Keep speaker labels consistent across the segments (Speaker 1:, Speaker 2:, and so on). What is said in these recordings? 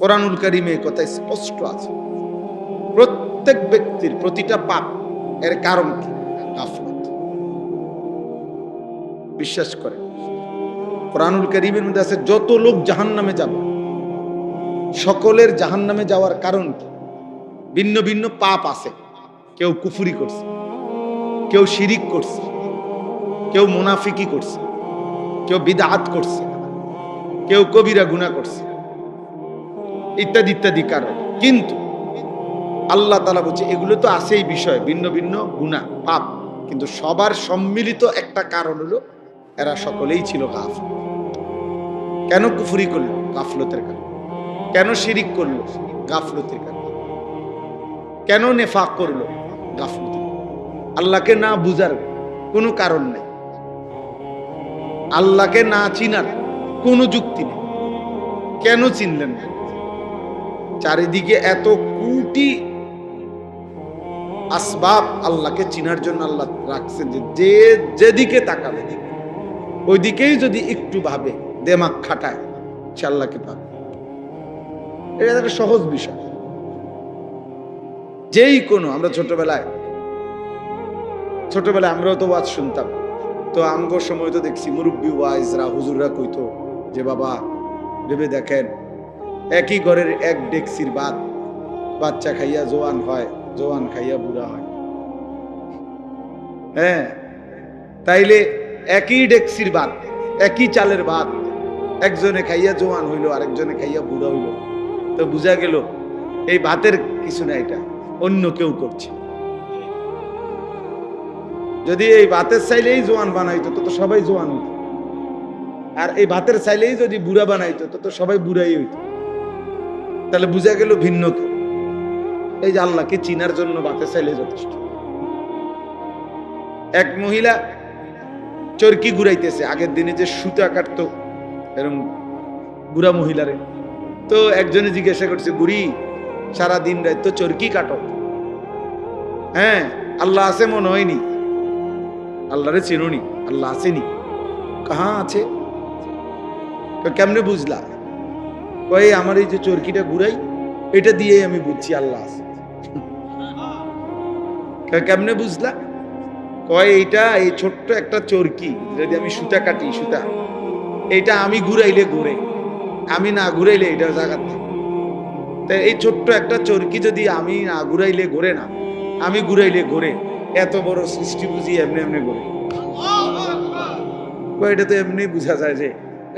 Speaker 1: কোরআনুল কারীমে এই কথা স্পষ্ট আছে। প্রত্যেক ব্যক্তির প্রতিটা পাপ এর কারণ কি? গাফলত। বিশ্বাস করে কোরআনুল কারীমের মধ্যে আছে যত লোক জাহান্নামে যাবে সকলের জাহান্নামে যাওয়ার কারণ কি? ভিন্ন ভিন্ন পাপ আছে। কেউ কুফরি করছে, কেউ শিরিক করছে, কেউ মুনাফিকি করছে, কেউ বিদআত করছে, কেউ কবিরা গুনাহ করছে, ইত্যাদি ইত্যাদি কারণ। কিন্তু আল্লাহ তাআলা বলছে এগুলো তো আছেই বিষয়, ভিন্ন ভিন্ন গুনাহ পাপ, কিন্তু সবার সম্মিলিত একটা কারণ হলো এরা সকলেই ছিল গাফিল। কেন কুফরি করলো? গাফলতের কারণে। কেন শিরিক করলো? গাফলতের কারণে। কেন নেফাক করলো? গাফলতের। আল্লাহকে না বুঝার কোনো কারণ নেই, আল্লাহকে না চিনার কোনো যুক্তি নেই। কেন চিনলেন না? চারিদিকে এত কোটি আসবাব আল্লাহকে চিনার জন্য আল্লাহ রাখছে যে যেদিকে তাকাবে ওই দিকেই যদি একটু ভাবে, দেমাগ খাটায়, সে আল্লাহকে পাবে। এটা একটা সহজ বিষয়। যেই কোনো আমরা ছোটবেলায় আমরাও তো ওয়াজ শুনতাম, তো আমগোর সময় তো দেখছি মুরব্বী ওয়াইজরা হুজুররা কইতো যে বাবা ভেবে দেখেন একই ঘরের এক ডেকসির ভাত বাচ্চা খাইয়া জোয়ান হয়, জোয়ান খাইয়া বুড়া হয়। হ্যাঁ, তাইলে একই ডেকসির ভাত, একই চালের ভাত, একজনে খাইয়া জোয়ান হইল আরেকজনে খাইয়া বুড়া হইল, তো বুঝা গেল এই ভাতের কিছু না, এটা অন্য কেউ করছে। যদি এই ভাতের চাইলেই জোয়ান বানাইতো তো সবাই জোয়ান হইত, আর এই ভাতের চাইলেই যদি বুড়া বানাইতো তো সবাই বুড়াই হইত। তাহলে বুঝা গেল ভিন্ন কেউ। এই যে আল্লাহকে চিনার জন্য ভাতের চাইলে যথেষ্ট। এক মহিলা চরকি ঘুরাইতেছে, আগের দিনে যে সুতা কাটতো এরকম বুড়া মহিলারে, তো একজনে জিজ্ঞাসা করছে বুড়ি সারা দিন রাত তো চরকি কাটো, হ্যাঁ আল্লাহ আছে মনে হয়নি? আল্লাহরে চিনুনি? আল্লাহ আসেনি? কাহা আছে? কেমনে বুঝলা? কই আমার এই যে চরকিটা ঘুরাই এটা দিয়ে আমি বুঝছি আল্লাহ আছে। কেমনে বুঝলা? কয় এইটা এই ছোট্ট একটা চরকি, যদি আমি সুতা কাটি, সুতা এইটা আমি ঘুরাইলে ঘুরে, আমি না ঘুরাইলে এটা জায়গা থাকে। তাই এই ছোট্ট একটা চরকি যদি আমি না ঘুরাইলে ঘুরে না, আমি ঘুরাইলে ঘুরে, এত বড় সৃষ্টি বুঝি এমনি এমনি ঘুরে। এটা তো এমনি বুঝা যায় যে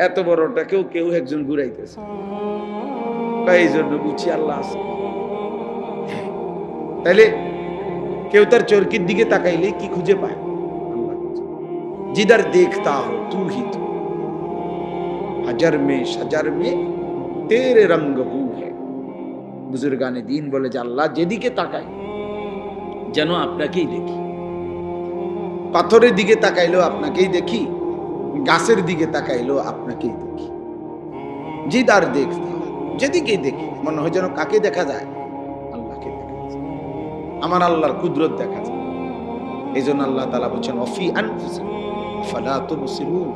Speaker 1: এত বড়টা কেউ একজন ঘুরাইতেছে, এই জন্য বুঝছি আল্লাহ আছে। তাইলে কেউ তার চরকির দিকে তাকাইলে কি খুঁজে পায়? আল্লাহ। জিদার দেখতা হো তু হি তু, হাজার মে সাজার মে তেরে রঙ্গ বু হ্যায়। বুজুর্গানে দিন বলে যে আল্লাহ যেদিকে তাকাই যেন আপনাকেই দেখি। পাথরের দিকে তাকাইলেও আপনাকেই দেখি, গাছের দিকে তাকাইলেও আপনাকেই দেখি। জিদার দেখতা, যেদিকে দেখি মনে হয় যেন কাকে দেখা যায়? আল্লাহকে দেখা যায়। আমার আল্লাহর কুদরত দেখা যায়। এই জন্য আল্লাহ তাআলা বলছেন অফি আনফুসিকুম ফালা তুবসিরুন।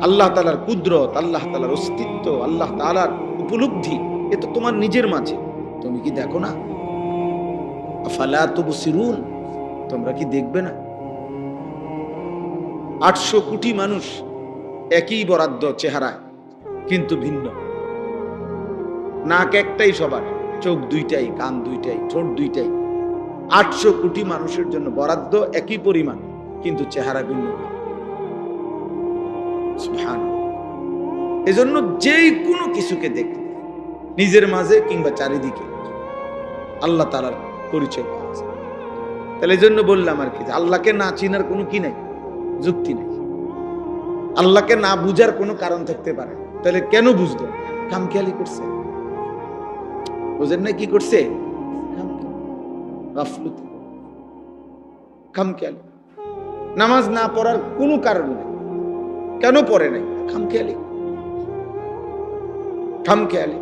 Speaker 1: আল্লাহ তাআলার কুদরত, আল্লাহ তাআলার অস্তিত্ব, আল্লাহ তাআলার উপলব্ধি এ তো তোমার নিজের মাঝে, তুমি কি দেখো না? ফালা তুবসিরুন, তোমরা কি দেখবে না? 800 কোটি মানুষ একই বরাদ্দ চেহারায় কিন্তু ভিন্ন। নাক একটাই সবার, চোখ দুইটাই, কান দুইটাই, ঠোঁট দুইটাই। 800 কোটি মানুষের জন্য বরাদ্দ একই পরিমাণ কিন্তু চেহারা ভিন্ন। সুবহানাল্লাহ। এজন্য যেই কোনো কিছুকে দেখতে নিজের মাঝে কিংবা চারিদিকে আল্লাহ তাআলার পরিচয় পাওয়া যায়। তাহলে এজন্য বললাম আর কি, আল্লাহকে না চিনার কোনো কি নাই, যুক্তি নেই। আল্লাহকে না বুঝার কোনো কারণ থাকতে পারে, তাহলে কেন বুঝলো? খামখেয়ালি করছে। বুঝেন না কি করছে? গাফলতি, খামখেয়ালি। নামাজ না পড়ার কোনো কারণ নেই, কেন পড়ে নাই? খামখেয়ালি। খামখেয়ালি।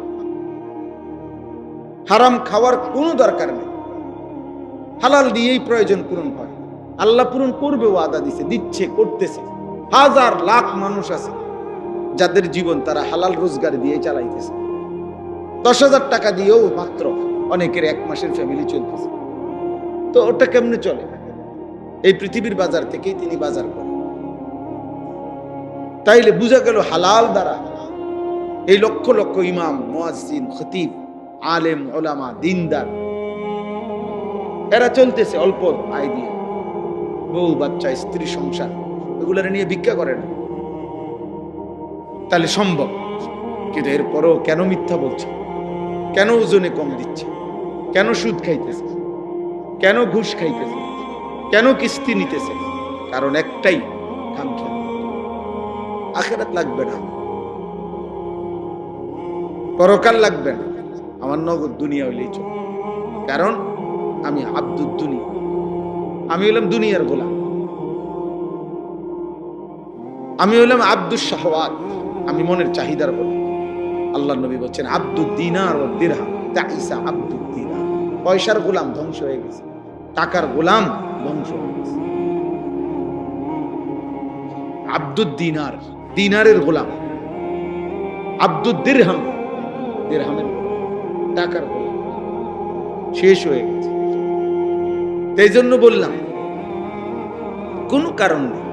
Speaker 1: হারাম খাওয়ার কোনো দরকার নেই, হালাল দিয়েই প্রয়োজন পূরণ হয়। আল্লাহ পূরণ করবে, ওয়াদা দিছে, দিচ্ছে, করতেছে। হাজার লাখ মানুষ আছে যাদের জীবন তারা হালাল রোজগার দিয়ে চালাইতেছে, 10,000 টাকা দিয়েও মাত্র অনেকের 1 মাসের ফ্যামিলি চলতেছে। তো ওটা কেমনে চলে? এই পৃথিবীর বাজার থেকেই তিনি বাজার করেন। তাইলে বুঝা গেল হালাল দ্বারা এই লক্ষ লক্ষ ইমাম, মুয়াজ্জিন, খতিব, আলেম, ওলামা, দিনদার এরা চলতেছে অল্প আয় দিয়ে, বউ বাচ্চা, স্ত্রী, সংসার এগুলো নিয়ে ভিক্ষা করে না। তাহলে সম্ভব, কিন্তু এরপরও কেন মিথ্যা বলছে? কেন ওজনে কম দিচ্ছে? কেন সুদ খাইতেছে? কেন ঘুষ খাইতেছে? কেন কিস্তি নিতেছে? কারণ একটাই, কামখেয়াল। আখিরাত লাগবে না, পরকাল লাগবে না, আমার নগদ দুনিয়া হইলেই চলে। কারণ আমি আব্দুদ দুনিয়া, আমি হলাম দুনিয়ার গোলাম, আমি হলাম আব্দুস শাহওয়াত, আমি মনের চাহিদার গোলাম। আল্লাহ নবী বলছেন আব্দুদ দিনার ও দিরহাম তাইসা আব্দুদ দিনার। পয়সার গোলাম ধ্বংস হয়ে গেছে, টাকার গোলাম ধ্বংস হয়ে গেছে। আব্দুদ দিনার, দিনারের গোলাম। আব্দুদ দিরহাম, দিরহামের, টাকার গোলাম, শেষ হয়ে গেছে। এই জন্য বললাম কোনো কারণ নেই,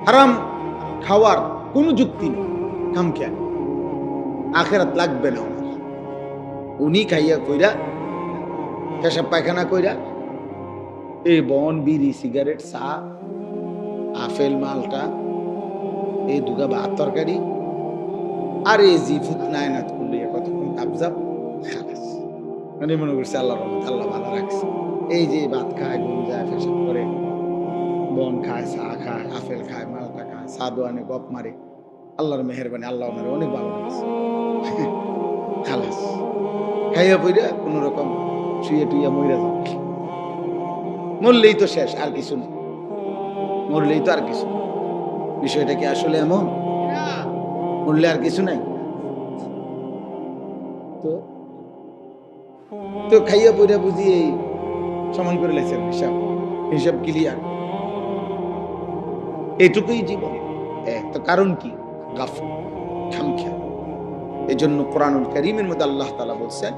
Speaker 1: হারাম খাওয়ার কোনো যুক্তি নেই, খামখেয়াল। আখিরাত লাগবে না আমার। উনি খাইয়া কইরা, পেশাব পায়খানা কইরা, এই বন, বিড়ি, সিগারেট, চা, আপেল, মালটা, এই দুগা ভাত তরকারি, আর এই জি ফুতনায়নাত করলে কতক্ষণ কাবজাব, খালাস। মানে মনে করছে আল্লাহ রহমত, আল্লাহ ভালো রাখছে। এই যে ভাত খায়, ঘুম যায়, পেশাব করে, বন খায়, চা খায়, আপেল খায়, মালটা খায়, সাদু আনে, গপ মারে, আল্লাহর মেহেরবানি, আল্লাহ ওনারে অনেক ভালো লাগছে, খালাস। খাইয়া পইরা কোন রকম শুয়ে টুইয়া মইরা যাবে, মরলেই তো শেষ, আর কিছু নেই, মরলেই তো আর কিছু। বিষয়টা কি আসলে এমন? মরলে আর কিছু নাই। তো তো খাইয়া পইরা বুঝি এই সমান করে লেছেন, হিসাব হিসাব ক্লিয়ার, এইটুকুই জীবন। তো কারণ কি? গাফল, খামখেয়াল। এই জন্য কোরআনুল কারীমের মধ্যে আল্লাহ তাআলা বলছেন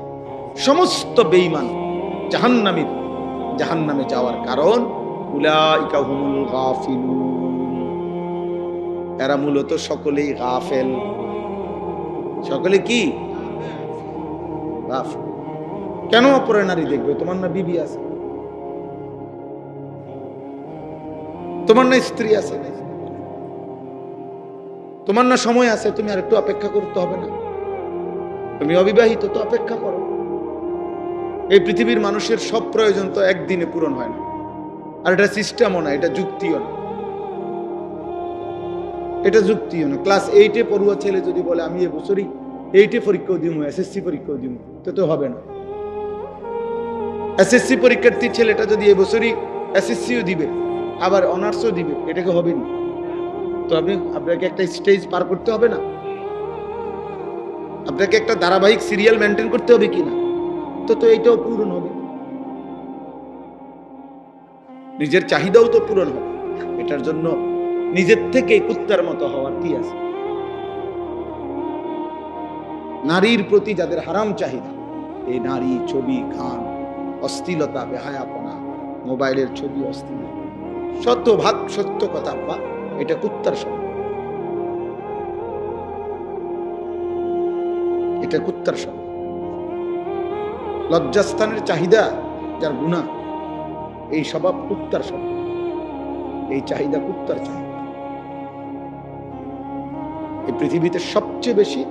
Speaker 1: সমস্ত বেঈমান জাহান্নামী, জাহান্নামে যাওয়ার কারণ উলাইকা হুমুল গাফিলুন, এরা মূলত সকলেই গাফেল। সকলে কি? গাফেল। কেন অপরের নারী দেখবে? তোমার না বিবি আছে, তোমার না স্ত্রী আছে, তোমার না সময় আছে, তুমি আর একটু অপেক্ষা করতে হবে না? তুমি অবিবাহিত, তো অপেক্ষা করো। এই পৃথিবীর মানুষের সব প্রয়োজন তো একদিনে পূরণ হয় না, আর এটা সিস্টেমও না, এটা যুক্তিও না, এটা যুক্তিও না। ক্লাস 8-এ পড়ুয়া ছেলে যদি বলে আমি এবছরই 8-এ পরীক্ষাও দিব, এসএসসি পরীক্ষাও দিব, তো হবে না। এসএসসি পরীক্ষার্থী ছেলেটা যদি এবছরই এসএসসিও দিবে, আবার অনার্সও দিবে, এটাকে হবে না। তো আপনাকে একটা স্টেজ পার করতে হবে না? আপনাকে একটা ধারাবাহিক সিরিয়াল মেনটেন করতে হবে কিনা? তো এইটাও পূরণ হবে, নিজের চাহিদাও তো পূরণ হবে। এটার জন্য নিজের থেকে কুত্তার মতো হওয়ার কি আছে? নারীর প্রতি যাদের হারাম চাহিদা, এই নারী, ছবি, গান, অশ্লীলতা, বেহায়াপনা, মোবাইলের ছবি, অশ্লীল, শতভাগ সত্য কথা, বা এটা কুত্তার স্বভাব, এটা কুত্তার স্বভাব। লজ্জাস্থানের চাহিদা যার গুনাহ, এই স্বভাব কুত্তার স্বভাব, এই চাহিদা কুত্তার চাহিদা। এই পৃথিবীতে সবচেয়ে বেশি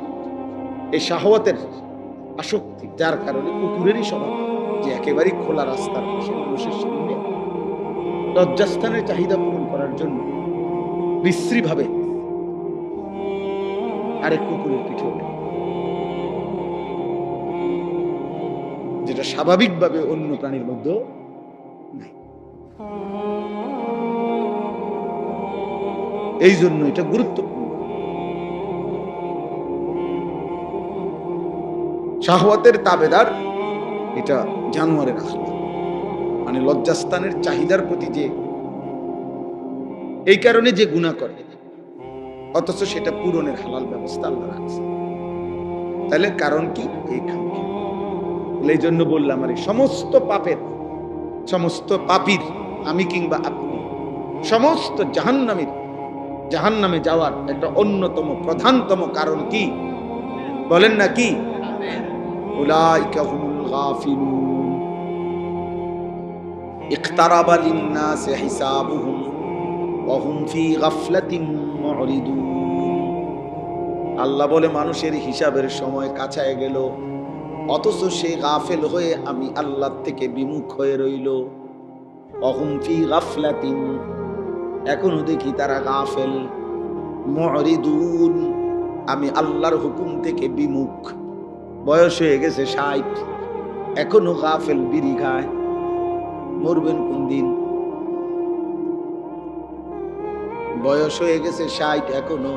Speaker 1: এই শাহওয়াতের আসক্তি, যার কারণে কুকুরেরই স্বভাব যে একেবারেই খোলা রাস্তার পাশে মানুষের সামনে লজ্জাস্থানের চাহিদা পূরণ করার জন্য বিশ্রী ভাবে আরেক কুকুরের পিঠে ওঠে, যেটা স্বাভাবিকভাবে অন্য প্রাণীর মধ্যে নাই। এই জন্য এটা গুরুত্বপূর্ণ। শাহওয়াতের তাবেদার এটা জানোয়ারের আখলাক, মানে লজ্জাস্থানের চাহিদার প্রতি যে এই কারণে যে গুনাহ করে, অথচ সেটা পূরণের হালাল ব্যবস্থা আল্লাহ রাখছে। তাহলে কারণ কি? এই খামখেয়ালি। এই জন্য বললাম আরে সমস্ত পাপের, সমস্ত পাপীর, আমি কিংবা আপনি, সমস্ত জাহান্নামে যাওয়ার একটা অন্যতম প্রধানতম কারণ কি বলেন না? কি? উলাইকা হুমুল গাফিলুন ইকতারাবা লিন-নাসি হিসাবুহুম ওয়া হুম ফি গাফলাতিন মুরিদুন। আল্লাহ বলে মানুষের হিসাবের সময় কাছায় গেল, অথচ সে গাফেল হয়ে আমি আল্লাহ থেকে বিমুখ হয়ে রইল। ওয়া হুম ফি গাফলাতিন, এখনো দেখি তারা গাফেল। মুরিদুন, আমি আল্লাহর হুকুম থেকে বিমুখ। বয়স হয়ে গেছে 60, এখনো গাফেল, বিড়ি খায়। মরবেন কোন দিন? বয়স হয়ে গেছে 60, এখনো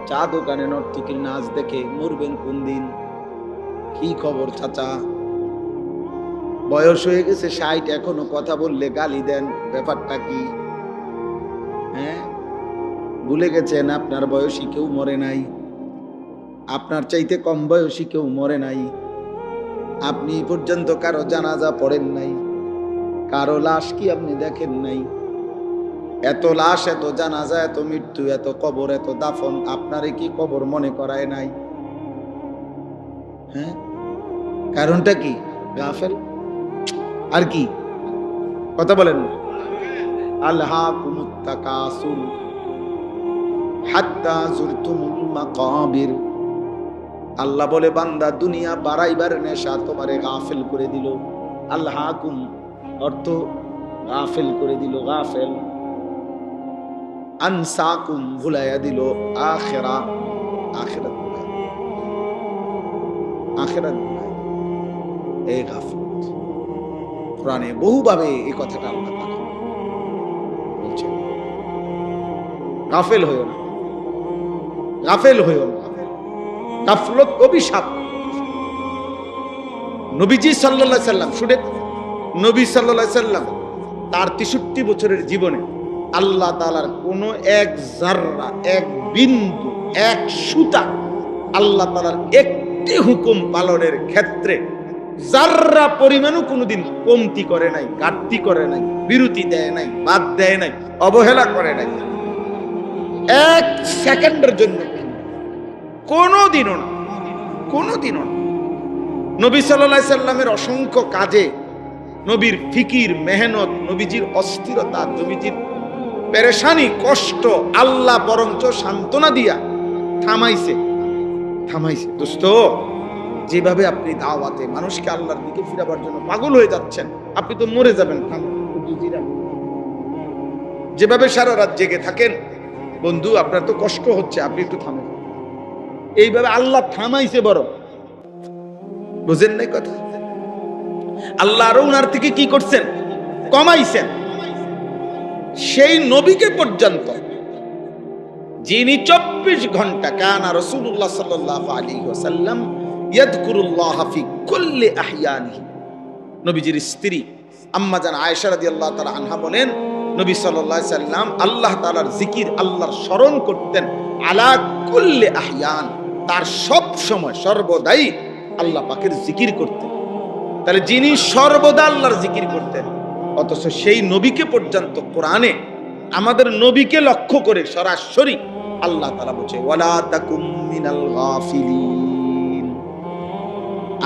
Speaker 1: চা দোকানে নর্তকীর নাচ দেখে। মরবেন কোন দিন? কি খবর চাচা? বয়স হয়ে গেছে 60, এখনো কথা বললে গালি দেন, ব্যাপারটা কি? হ্যাঁ, ভুলে গেছেন আপনার বয়সী কেউ মরে নাই, আপনার চাইতে কম বয়সী কেউ মরে নাই। আপনি পর্যন্ত কারো জানাজা পড়েন নাই, কারো লাশ কি আপনি দেখেন নাই? এত লাশ, এত জানাজা, এত মৃত্যু, এত কবর, এত দাফন, আপনারে কি কবর মনে করায় নাই? হ্যাঁ, কারণটা কি? গাফেল। আর কি কথা বলেন? আলহাকুমুত তাকাসুর হাত্তা যুরতুমুল মাকাবির। আল্লাহ বলে বান্দা দুনিয়া বাড়াইবার নেশা তোমারে গাফেল করে দিল। আলহাকুম অর্থ গাফেল করে দিল, গাফেল। আনসাকুম ভুলাইয়া দিল আখিরাত, আখিরাত এই গাফলত। কোরআনে বহুভাবে এই কথাটা আল্লাহ তাআলা বলছেন, গাফেল হইও না, গাফেল হইও না। গাফলত অভিশাপ। নবীজি সাল্লাল্লাহু আলাইহি সাল্লাম, শুনেন, নবী সাল্লাল্লাহু আলাইহি সাল্লাম তার 63 বছরের জীবনে আল্লাহ তাআলার কোন এক জাররা, এক বিন্দু, এক সুতা আল্লাহ তাআলার একটি হুকুম পালনের ক্ষেত্রে জাররা পরিমাণও কোনোদিন কমতি করে নাই, ঘাটতি করে নাই, বিরতি দেয় নাই, বাদ দেয় নাই, অবহেলা করে নাই। এক সেকেন্ডের জন্য কোনোদিনও না, কোনোদিনও না। নবী সাল্লাল্লাহু আলাইহি সাল্লামের অসংখ্য কাজে নবীর ফিকির, মেহনত, নবীজির অস্থিরতা, নবীজির পেরেশানি, কষ্ট আল্লাহ বরঞ্চ সান্ত্বনা দিয়া থামাইছে। দোস্ত, যেভাবে আপনি দাওয়াতে মানুষকে আল্লাহর দিকে ফিরাবার জন্য পাগল হয়ে যাচ্ছেন, আপনি তো মরে যাবেন। যেভাবে সারা রাত জেগে থাকেন, বন্ধু আপনার তো কষ্ট হচ্ছে, আপনি একটু থামেন। এইভাবে আল্লাহ থামাইছে বড়, বুঝেন নাই কথা? আল্লাহ আরো উনার থেকে কি করছেন? কমাইছেন। সেই নবীকে পর্যন্ত যিনি 24 ঘন্টা কানা রাসূলুল্লাহ সাল্লাল্লাহু আলাইহি ওয়াসাল্লাম ইয়াযকুরুল্লাহ ফি কুল্লি আহইয়ানিহি। নবীজির স্ত্রী আম্মা জান আয়েশা রাদিয়াল্লাহু তাআলা আনহা বলেন, নবী সাল্লাল্লাহু আলাইহি সাল্লাম আল্লাহ তাআলার জিকির, আল্লাহর স্মরণ করতেন আলা কুল্লি আহইয়ান, তার সব সময় সর্বদাই আল্লাহ পাকের জিকির করতেন। তাহলে যিনি সর্বদা আল্লাহর জিকির করতেন, অথচ সেই নবীকে পর্যন্ত কোরআনে আমাদের নবীকে লক্ষ্য করে সরাসরি আল্লাহ তাআলা বলছে ওয়ালা তাকুম মিনাল গাফিলিন।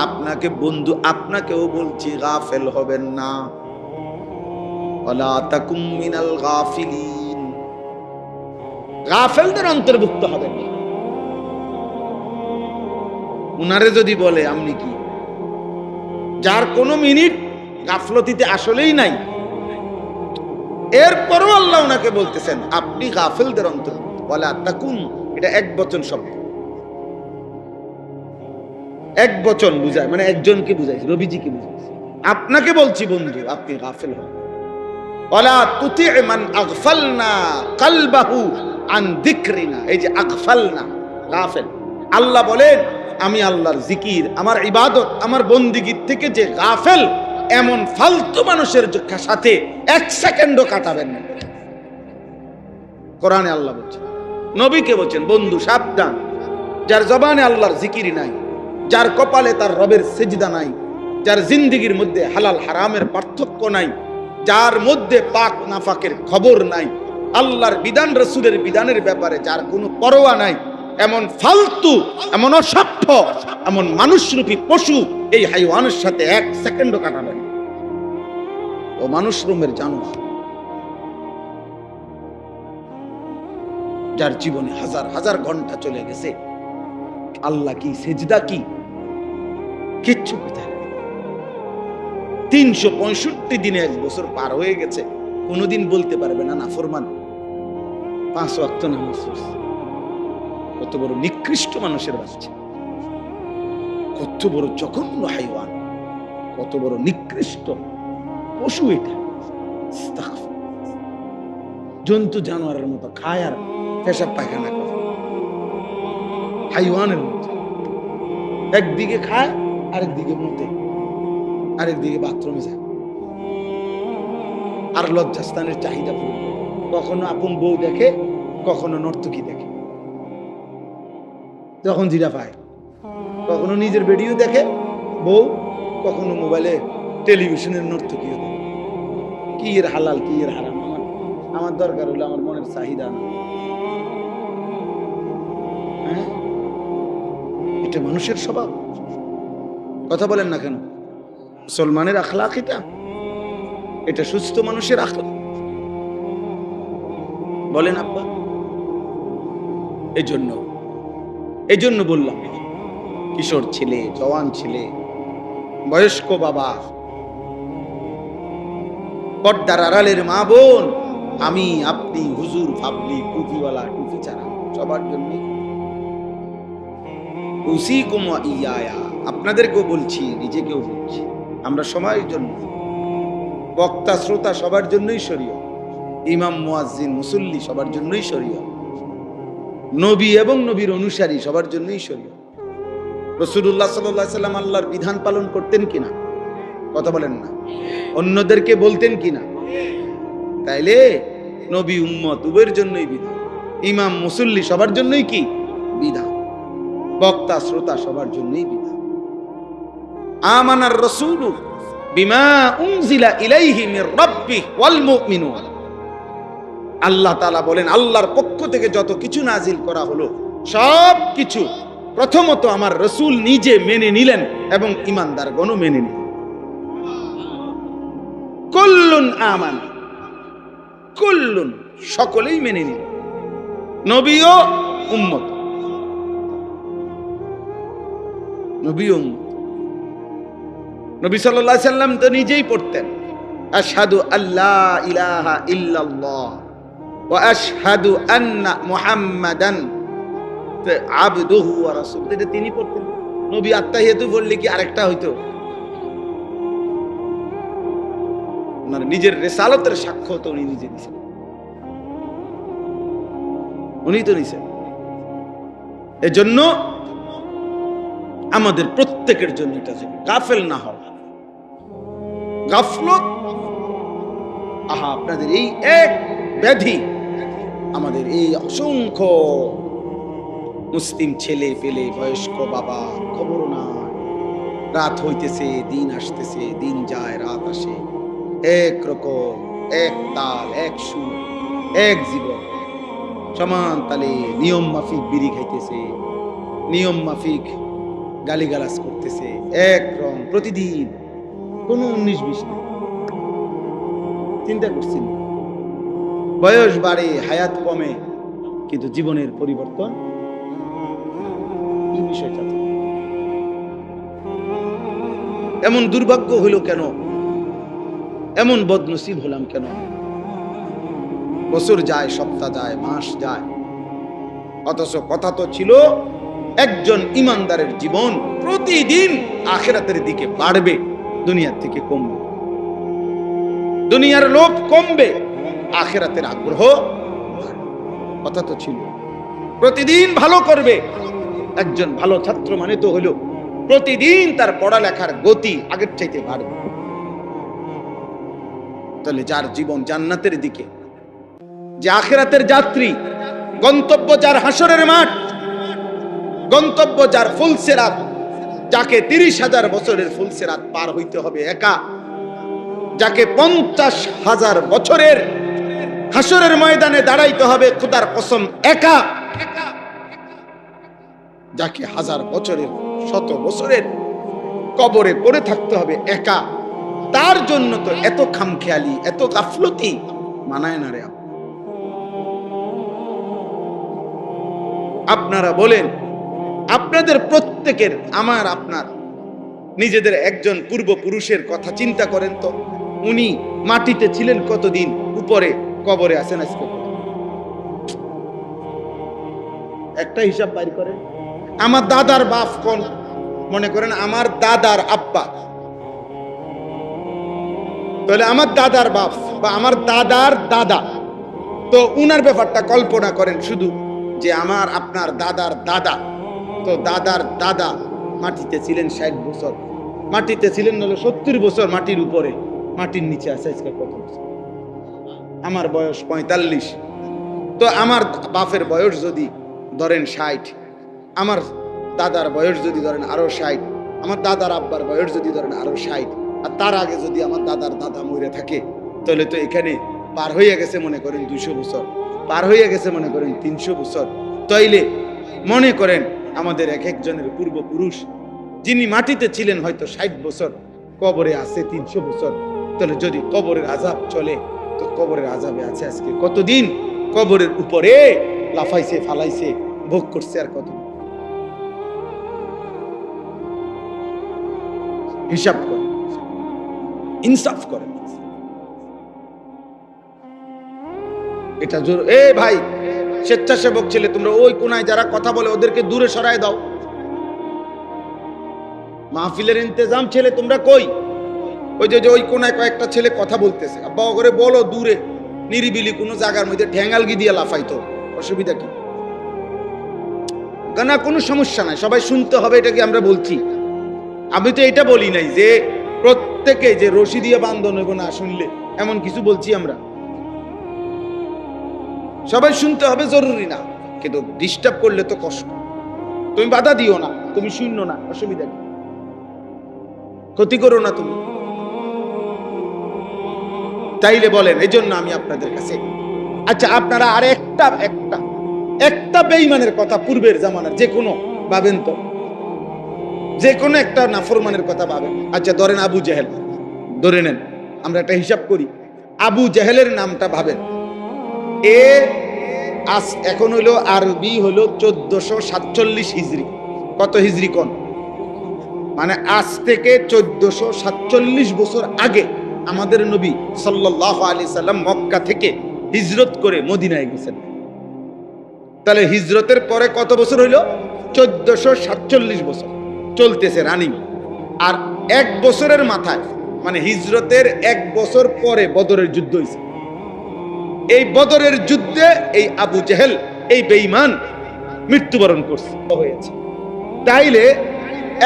Speaker 1: আপনাকে বন্ধু, আপনাকেও বলছি গাফেল হবেন না। ওয়ালা তাকুম মিনাল গাফিলিন, গাফেলদের অন্তর্ভুক্ত হবেন না। উনারে যদি বলে আপনি কি, যার কোনো মিনিট গাফলতিতে আসলেই নাই, এরপরও আল্লাহ ওনাকে বলতেছেন আপনি গাফেলদের অন্তর্ভুক্ত। ওয়ালা তাকুন, এটা এক বচন শব্দ, এক বচন বুঝায়, মানে একজনকে বুঝাইছে, রবিজিকে বুঝাইছে। আপনাকে বলছি বন্ধু, আপনি গাফেল হন। ওয়ালা তুতি মান আগফালনা কলবাহু আন যিকরিনা, এই যে আগফালনা, গাফেল। আল্লাহ বলেন আমি আল্লাহর জিকির, আমার ইবাদত, আমার বন্দিগির থেকে যে গাফেল, এমন ফালতু মানুষের সাথে এক সেকেন্ডও কাটাবেন না। কোরআনে আল্লাহ বলছেন, নবীকে বলছেন বন্ধু সাবধান, যার জবানে আল্লাহর জিকির নাই, যার কপালে তার রবের সেজদা নাই, যার জিন্দেগির মধ্যে হালাল হারামের পার্থক্য নাই, যার মধ্যে পাক নাফাকের খবর নাই, আল্লাহর বিধান রাসূলের বিধানের ব্যাপারে যার কোনো পরোয়া নাই, এমন ফালতু, এমন অসভ্য, এমন মানুষরূপী পশু এই হাইওয়ানের সাথে এক সেকেন্ডও কাটাবে না। ও মানুষ রুমের জানোয়ার, যার জীবনে হাজার হাজার ঘন্টা চলে গেছে, আল্লাহ কি, সেজদা কি, কিচ্ছু কোথায়। 365 দিনে 1 বছর পার হয়ে গেছে, কোনোদিন বলতে পারবে না নাফরমান। 5 ওয়াক্ত নামাজ পড়ছে। কত বড় নিকৃষ্ট মানুষের বাচ্চা, কত বড় জঘন্য হাইওয়ান, কত বড় নিকৃষ্ট পশু এটা। জন্তু জানোয়ারের মতো খায় আর পেশাব পায়খানা করে, হাইওয়ানের মতো। একদিকে খায়, আরেকদিকে মুতে, আরেকদিকে বাথরুমে যায়, আর লজ্জাস্থানের চাহিদা পূরণ। কখনো আপন বউ দেখে, কখনো নর্তকী দেখে, যখন জিরা পায়। কখনো নিজের ভিডিও দেখে বউ, কখনো মোবাইলে টেলিভিশনের নর্তকীও দেখে। কি এর হালাল, কি এর হারাম, আমার দরকার হলো আমার মনের চাহিদা না। হ্যাঁ, এটা মানুষের স্বভাব। কথা বলেন না কেন? মুসলমানের আখলাক এটা, এটা সুস্থ মানুষের আখলাক। বলেন আব্বা। এই জন্য বললাম, কিশোর ছেলে, জওয়ান ছেলে, বয়স্ক বাবা, পর্দার আড়ালের মা বোন, আমি, আপনি, হুজুর, ফাবলি, টুপিওয়ালা, টুপি ছাড়া, সবার জন্য উসিকুম ওয়া ইয়ায়া, আপনাদেরকেও বলছি, নিজেকেও বলছি, আমরা সময়ের জন্য, বক্তা শ্রোতা সবার জন্যই শরীয়ত, ইমাম মুয়াজ্জিন মুসল্লি সবার জন্যই শরীয়ত, নবী এবং নবীর অনুসারী সবার জন্যই শরীয়ত। রাসূলুল্লাহ সাল্লাল্লাহু আলাইহি সাল্লাম আল্লাহর বিধান পালন করতেন কিনা? কথা বলেন না। অন্যদেরকে বলতেন কিনা? তাইলে নবী উম্মত উভয়ের জন্যই বিধান, ইমাম মুসল্লি সবার জন্যই কি বিধান, বক্তা শ্রোতা সবার জন্যই বিধান। আমানার রাসূলু বিমা উনজিলা ইলাইহি মির রাব্বিহি ওয়াল মুমিনুন, আল্লাহ তাআলা বলেন, আল্লাহর পক্ষ থেকে যত কিছু নাজিল করা হলো সব কিছু প্রথমত আমার রাসূল নিজে মেনে নিলেন এবং ঈমানদারগণও মেনে নিলেন। কুল্লুন আমান, কুল্লুন সকলেই মেনে নিলেন, নবীও উম্মত, নবীও উম্মত। নবী সাল্লাল্লাহু আলাইহি সাল্লাম তো নিজেই পড়তেন, আশহাদু আল্লা ইলাহা ইল্লাল্লাহ ওয়া আশহাদু আন্না মুহাম্মাদান আবদুহু ওয়া রাসূলুহু, এটা তিনি পড়তেন। নবী আত্তাহিয়াতু বললে কি আরেকটা হইতো? মানে নিজের রিসালাতের সাক্ষ্য তো উনি নিজে দিয়েছেন, উনি তো নিছেন। এজন্য আমাদের প্রত্যেকের জন্য এটা যে গাফেল না হওয়া, গাফলত, আহা আপনাদের এই এক ব্যাধি, আমাদের এই অসংখ্য মুসলিম ছেলে পেলে, বয়স্ক বাবা, খবর না, রাত হইতেছে, দিন আসতেছে, দিন যায়, রাত আসে, এক রকম, এক তাল, এক সুর, এক জীবন, সমান তালে নিয়ম মাফিক বিড়ি খাইতেছে, নিয়ম মাফিক গালিগালাজ করতেছে, এক রং প্রতিদিন, কোনো 19-20 নেই। চিন্তা করছেন, বয়স বাড়ে, হায়াত কমে, কিন্তু জীবনের পরিবর্তন কি বিষয়টা? এমন দুর্ভাগ্য হইল কেন? এমন বদনসিব হলাম কেন? বছর যায়, সপ্তাহ যায়, মাস যায়, অথচ কথা তো ছিল একজন ইমানদারের জীবন প্রতিদিন আখিরাতের দিকে বাড়বে, দুনিয়ার থেকে কমবে। দুনিয়ার লোভ কমবে, আখিরাতের আগ্রহ বাড়বে। কথা তো ছিল প্রতিদিন ভালো করবে। একজন ভালো ছাত্র মানে তো হলো প্রতিদিন তার পড়ালেখার গতি আগের চাইতে বাড়বে। তাহলে যার জীবন জান্নাতের দিকে, যে আখিরাতের যাত্রী, গন্তব্য যার হাসরের মাঠ, গন্তব্য যার ফুলসিরাত, যাকে 30,000 বছরের ফুলসিরাত পার হইতে হবে একা, যাকে 50,000 বছরের হাসরের ময়দানে দাঁড়াইতে হবে খোদার কসম একা, যাকে 1000 বছরের 100 বছরের কবরে পড়ে থাকতে হবে একা, তার জন্য তো এত খামখেয়ালি, এত গাফলতি মানায় না রে। আপনারা বলেন, আপনাদের প্রত্যেকের, আমার আপনার নিজেদের একজন পূর্বপুরুষের কথা চিন্তা করেন তো, উনি মাটিতে ছিলেন কতদিন, উপরে কবরে আছেন আজকে, একটা হিসাব বাইর করেন। আমার দাদার বাপ কোন, মনে করেন আমার দাদার আব্বা, তাহলে আমার দাদার বাপ বা আমার দাদার দাদা, তো উনার ব্যাপারটা কল্পনা করেন শুধু, যে আমার আপনার দাদার দাদা, তো দাদার দাদা মাটিতে ছিলেন 60 বছর, মাটিতে ছিলেন হলো 70 বছর, মাটির উপরে, মাটির নিচে আছে আজকে কত বছর? আমার বয়স 45, তো আমার বাপের বয়স যদি ধরেন 60, আমার দাদার বয়স যদি ধরেন আরো 60, আমার দাদার আব্বার বয়স যদি ধরেন আরো 60, আর তার আগে যদি আমার দাদার দাদা মরে থাকে, তাহলে তো এখানে পার হয়ে গেছে মনে করেন 200 বছর, পার হয়ে গেছে মনে করেন 300 বছর। তাইলে মনে করেন আমাদের এক একজনের পূর্বপুরুষ যিনি মাটিতে ছিলেন হয়তো 60 বছর, কবরে আছে 300 বছর, তাহলে যদি কবরের আযাব চলে, তো কবরের আযাবে আছে আজকে কতদিন, কবরের উপরে লাফাইছে, ফালাইছে, ভোগ করছে আর কত। হিসাব করে, ইনসাফ করে। এটা জোর। এ ভাই স্বেচ্ছাসেবক ছেলে, তোমরা ওই কোনায় যারা কথা বলে ওদেরকে দূরে সরায় দাও। মাহফিলের ইন্তজাম ছেলে তোমরা কই? ওই যে ওই কোনায় কয়েকটা ছেলে কথা বলতেছে, আব্বা করে বলো দূরে নিরিবিলি কোনো জায়গার মধ্যে ঠ্যাঙ্গালগি দিয়ে লাফাইতো, অসুবিধা কি? না, কোনো সমস্যা নাই, সবাই শুনতে হবে, এটা কি আমরা বলছি? আমি তো এটা বলি নাই যে প্রত্যেকে যে রশি দিয়ে বান্ধন হইব না শুনলে, এমন কিছু বলছি আমরা। সবাই শুনতে হবে জরুরি না, কিন্তু ডিস্টার্ব করলে তো কষ্ট। তুমি বাধা দিও না, তুমি শুনো না, অসুবিধা কি? ক্ষতি করো না তুমি। তাইলে বলেন, এই জন্য আমি আপনাদের কাছে, আচ্ছা আপনারা আর একটা বেঈমানের কথা পূর্বের জামানার যে কোনো ভাবেন তো, যে কোনো একটা নাফরমানের কথা ভাবেন। আচ্ছা ধরেন আবু জেহেল, ধরে নেন, আমরা একটা হিসাব করি, আবু জেহেলের নামটা ভাবেন। এখন হইলো আরবি হইলো 1447 হিজরি। কত হিজরি কোন? মানে আজ থেকে 1447 বছর আগে আমাদের নবী সাল্লাল্লাহু আলাইহি সাল্লাম মক্কা থেকে হিজরত করে মদিনায় গেছেন। তাহলে হিজরতের পরে কত বছর হইল? 1447 বছর চলতেছে রানিং। আর 1 বছরের মাথায়, মানে হিজরতের 1 বছর পরে বদরের যুদ্ধ হয়েছে। এই বদরের যুদ্ধে এই আবু জেহেল, এই বেঈমান মৃত্যুবরণ হয়েছে। তাইলে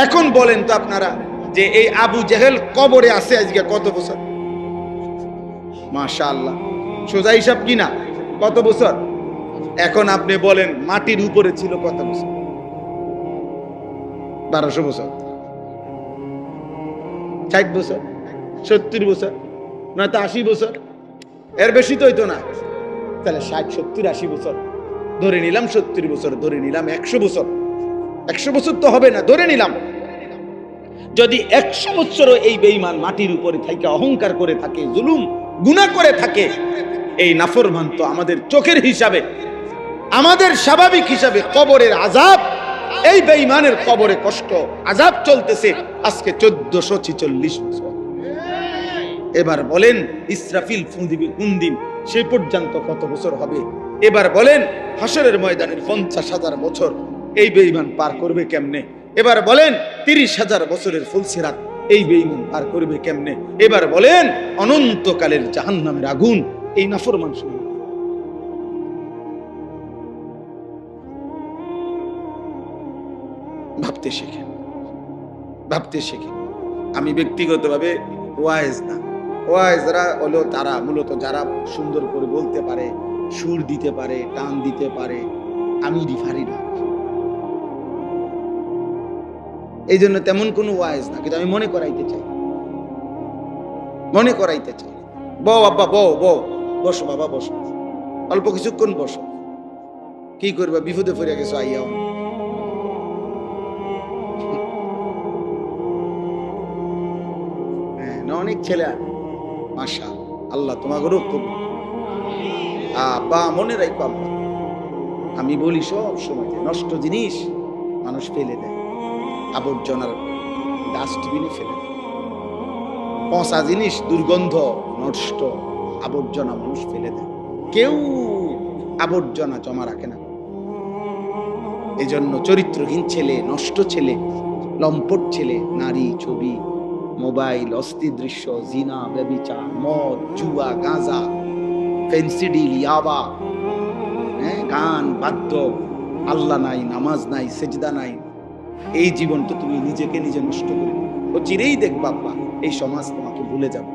Speaker 1: এখন বলেন তো আপনারা, যে এই আবু জেহেল কবরে আছে আজকে কত বছর? মাশাআল্লাহ, সোজা হিসাব কিনা, কত বছর? এখন আপনি বলেন মাটির উপরে ছিল কত বছর? 1200 বছর, 60 বছর, 70 বছর, নয়তো 80 বছর, এর বেশি তো হইতো না। তাহলে 60, 70, 80 বছর ধরে নিলাম, 70 বছর ধরে নিলাম, 100 বছর, 100 বছর তো হবে না, ধরে নিলাম। যদি 100 বছরও এই বেঈমান মাটির উপরে থাইকা অহংকার করে থাকে, জুলুম গুনাহ করে থাকে, এই নাফরমান তো আমাদের চোখের হিসাবে, আমাদের স্বাভাবিক হিসাবে কবরের আযাব, এই বেঈমানের কবরে কষ্ট আযাব চলতেছে আজকে 1446 বছর। এবার বলেন ইসরাফিল ফু দিবে কোন দিন, সেই পর্যন্ত কত বছর হবে? এবার বলেন হাসরের ময়দানের 50,000 বছর এই বেঈমান পার করবে কেমনে? এবার বলেন 30,000 বছরের ফুলসিরাত এই বেঈমান পার করবে কেমনে? এবার বলেন অনন্তকালের জাহান্নামের আগুন এই নাফরমান শুনে। ভাবতে শেখেন, ভাবতে শেখেন। আমি ব্যক্তিগতভাবে ওয়াইজ না, ওয়াইজরা হলো তারা মূলত যারা সুন্দর করে বলতে পারে, সুর দিতে পারে, টান দিতে পারে। আমি পারি না। এই জন্য তেমন কোনো ওয়াইজ না, কিন্তু আমি মনে করাইতে চাই, মনে করাইতে চাই। বউ আব্বা, বউ বউ, বসো বাবা বসো, অল্প কিছুক্ষণ বসো। কি করবা, বিপদে পড়ে গেছো, আইয়াও অনেক ছেলে মাশা আল্লাহ তোমাদেরও কবুল। আব্বা মনে রাখবো আব্বা, আমি বলি সব সময় যে নষ্ট জিনিস মানুষ ফেলে দেয়, আবর্জনার ডাস্টবিনে ফেলে দেয়। পচা জিনিস, দুর্গন্ধ, নষ্ট আবর্জনা মানুষ ফেলে দেয়, কেউ আবর্জনা জমা রাখে না। এই জন্য চরিত্রহীন ছেলে, নষ্ট ছেলে, লম্পট ছেলে, নারী, ছবি, মোবাইল, অস্থির দৃশ্য, জিনা, ব্যভিচার, মদ, জুয়া, গাঁজা, ফেন্সিডিল, ইয়াবা, গান, বাদ্য, আল্লাহ নাই, নামাজ নাই, সেজদা নাই, এই জীবন তো তুমি নিজেকে নিজে নষ্ট করে ও চিরেই দেখবা, এই সমাজ তোমাকে ভুলে যাবে।